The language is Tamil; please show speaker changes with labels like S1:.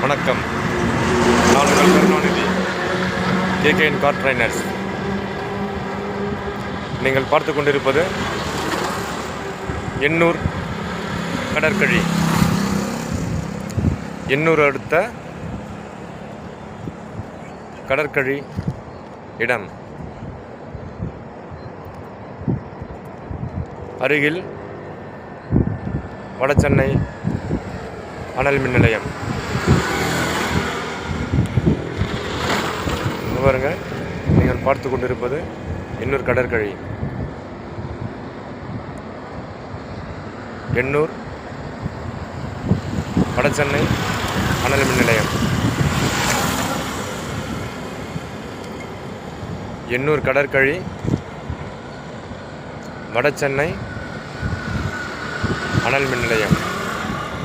S1: வணக்கம். நான் உங்கள் கருணாநிதி, கேகேஎன் கார் ட்ரைனர்ஸ். நீங்கள் பார்த்து கொண்டிருப்பது எண்ணூர் கடற்கழி. எண்ணூர் அடுத்த கடற்கழி இடம். அருகில் வடசென்னை அனல் மின் நிலையம். பாருங்க, நீங்கள் பார்த்து கொண்டிருப்பது எண்ணூர் கடற்கழி. எண்ணூர் வடசென்னை அனல் மின் நிலையம். எண்ணூர் கடற்கழி, வடசென்னை அனல் மின் நிலையம்.